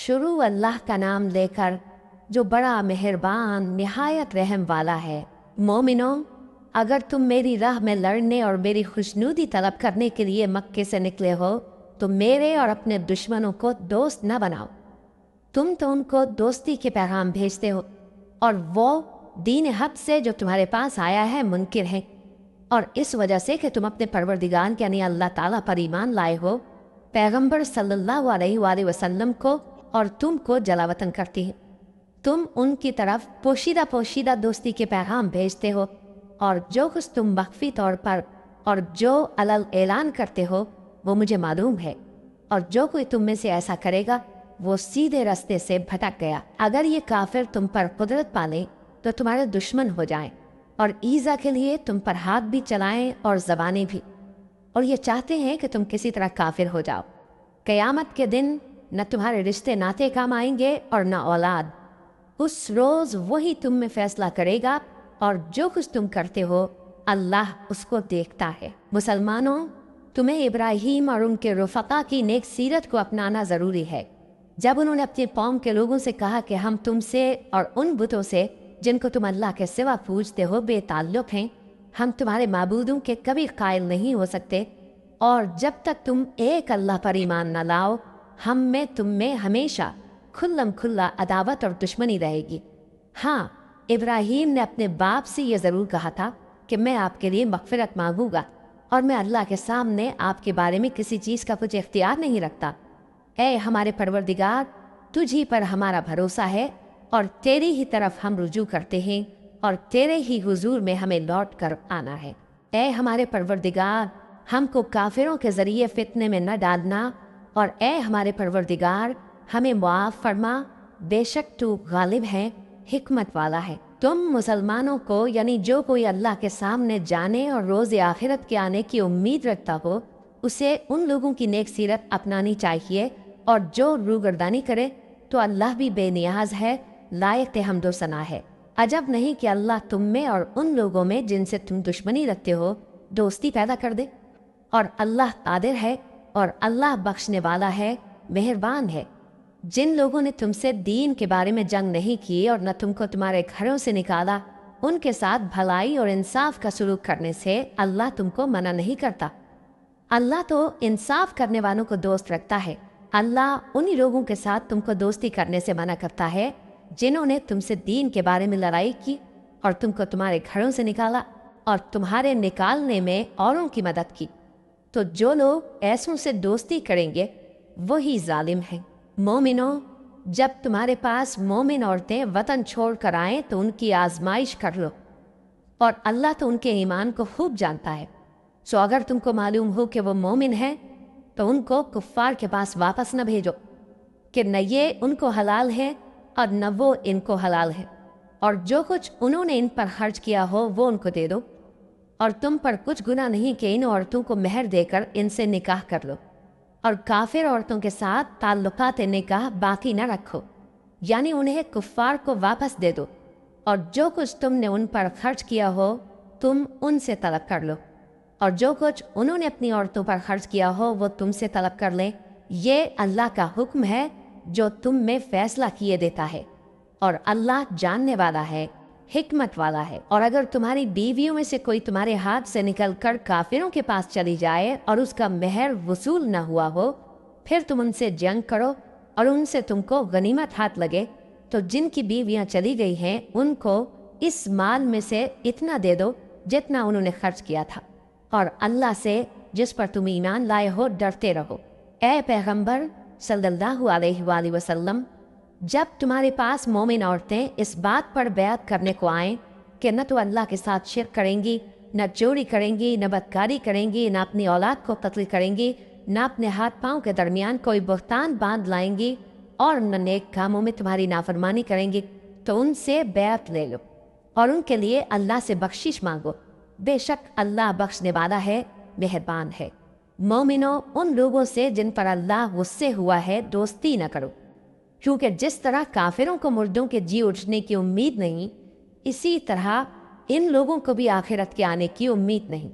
शुरू अल्लाह का नाम लेकर जो बड़ा मेहरबान निहायत रहम वाला है। मोमिनो, अगर तुम मेरी राह में लड़ने और मेरी खुशनुदी तलब करने के लिए मक्के से निकले हो तो मेरे और अपने दुश्मनों को दोस्त न बनाओ। तुम तो उनको दोस्ती के पैगाम भेजते हो और वो दीन हक से जो तुम्हारे पास आया है मुनकिर है, और इस वजह से कि तुम अपने परवरदिगार यानी अल्लाह ताला पर ईमान लाए हो, पैगंबर सल्लल्लाहु अलैहि वसल्लम को और तुमको जलावतन करती है। तुम उनकी तरफ पोशीदा पोशीदा दोस्ती के पैगाम भेजते हो, और जो कुछ तुम मख्फी तौर पर और जो अलल ऐलान करते हो वो मुझे मालूम है, और जो कोई तुम में से ऐसा करेगा वो सीधे रास्ते से भटक गया। अगर ये काफिर तुम पर कुदरत पाले तो तुम्हारे दुश्मन हो जाएं और ईज़ा के लिए तुम पर हाथ भी चलाएं और ज़बानें भी, और ये चाहते हैं कि तुम किसी तरह काफिर हो जाओ। क़यामत के दिन न तुम्हारे रिश्ते नाते काम आएंगे और न औलाद। उस रोज़ वही तुम में फैसला करेगा, और जो कुछ तुम करते हो अल्लाह उसको देखता है। मुसलमानों, तुम्हें इब्राहीम और उनके रफ़क़ा की नेक सीरत को अपनाना ज़रूरी है। जब उन्होंने अपने कौम के लोगों से कहा कि हम तुमसे और उन बुतों से जिनको तुम अल्लाह के सिवा पूजते हो बेताल्लुक़ हैं, हम तुम्हारे माबूदों के कभी कायल नहीं हो सकते, और जब तक तुम एक अल्लाह पर ईमान न लाओ हम में तुम में हमेशा खुल्लम खुल्ला अदावत और दुश्मनी रहेगी। हाँ, इब्राहीम ने अपने बाप से ये ज़रूर कहा था कि मैं आपके लिए मग़फ़िरत मांगूंगा, और मैं अल्लाह के सामने आपके बारे में किसी चीज़ का कुछ इख्तियार नहीं रखता। ऐ हमारे परवरदिगार, तुझी पर हमारा भरोसा है और तेरी ही तरफ हम रुजू करते हैं, और तेरे ही हुजूर में हमें लौट कर आना है। ऐ हमारे परवरदिगार, हमको काफिरों के ज़रिए फितने में न डालना, और ऐ हमारे परवरदिगार हमें मुआफ़ फरमा, बेशक तू गालिब है, हिकमत वाला है। तुम मुसलमानों को यानी जो कोई अल्लाह के सामने जाने और रोज़ आखिरत के आने की उम्मीद रखता हो उसे उन लोगों की नेक सीरत अपनानी चाहिए, और जो रूगर्दानी करे तो अल्लाह भी बेनियाज है, लायक हम्दो सना है। अजब नहीं कि अल्लाह तुम में और उन लोगों में जिनसे तुम दुश्मनी रखते हो दोस्ती पैदा कर दे। और अल्लाह कादिर है और अल्लाह बख्शने वाला है, मेहरबान है। जिन लोगों ने तुमसे दीन के बारे में जंग नहीं की और न तुमको तुम्हारे घरों से निकाला, उनके साथ भलाई और इंसाफ का सलूक करने से अल्लाह तुमको मना नहीं करता। अल्लाह तो इंसाफ करने वालों को दोस्त रखता है। अल्लाह उन्हीं लोगों के साथ तुमको दोस्ती करने से मना करता है जिन्होंने तुमसे दीन के बारे में लड़ाई की और तुमको तुम्हारे घरों से निकाला और तुम्हारे निकालने में औरों की मदद की। तो जो लोग ऐसों से दोस्ती करेंगे वही जालिम हैं। मोमिनो, जब तुम्हारे पास मोमिन औरतें वतन छोड़ कर आएँ तो उनकी आजमाइश कर लो, और अल्लाह तो उनके ईमान को खूब जानता है। सो अगर तुमको मालूम हो कि वो मोमिन है तो उनको कुफ्फार के पास वापस न भेजो कि न ये उनको हलाल है और न वो इनको हलाल है, और जो कुछ उन्होंने इन पर खर्च किया हो वो उनको दे दो, और तुम पर कुछ गुनाह नहीं कि इन औरतों को मेहर देकर इनसे निकाह कर लो, और काफिर औरतों के साथ ताल्लुकात निकाह बाकी न रखो, यानी उन्हें कुफ्फार को वापस दे दो, और जो कुछ तुमने उन पर खर्च किया हो तुम उनसे तलब कर लो, और जो कुछ उन्होंने अपनी औरतों पर खर्च किया हो वो तुमसे तलब कर लें। ये अल्लाह का हुक्म है जो तुम में फैसला किए देता है, और अल्लाह जानने वाला है, हिकमत वाला है। और अगर तुम्हारी बीवियों में से कोई तुम्हारे हाथ से निकलकर काफिरों के पास चली जाए और उसका मेहर वसूल न हुआ हो, फिर तुम उनसे जंग करो और उनसे तुमको गनीमत हाथ लगे, तो जिनकी बीवियां चली गई हैं उनको इस माल में से इतना दे दो जितना उन्होंने खर्च किया था, और अल्लाह से जिस पर तुम ईमान लाए हो डरते रहो। ऐ पैगंबर सल्लल्लाहु अलैहि वसल्लम, जब तुम्हारे पास मोमिन औरतें इस बात पर बैत करने को आएँ कि न तो अल्लाह के साथ शिर्क करेंगी, न चोरी करेंगी, न बदकारी करेंगी, न अपनी औलाद को कत्ल करेंगी, न अपने हाथ पाँव के दरमियान कोई बुहतान बांध लाएंगी, और न नेक कामों में तुम्हारी नाफरमानी करेंगी, तो उनसे बैत ले लो और उनके लिए अल्लाह से बख्शिश मांगो। बेशक अल्लाह बख्शने वाला है, मेहरबान है। मोमिनो, उन लोगों से जिन पर अल्लाह गुस्से हुआ है दोस्ती न करो, क्योंकि जिस तरह काफिरों को मुर्दों के जी उठने की उम्मीद नहीं, इसी तरह इन लोगों को भी आखिरत के आने की उम्मीद नहीं।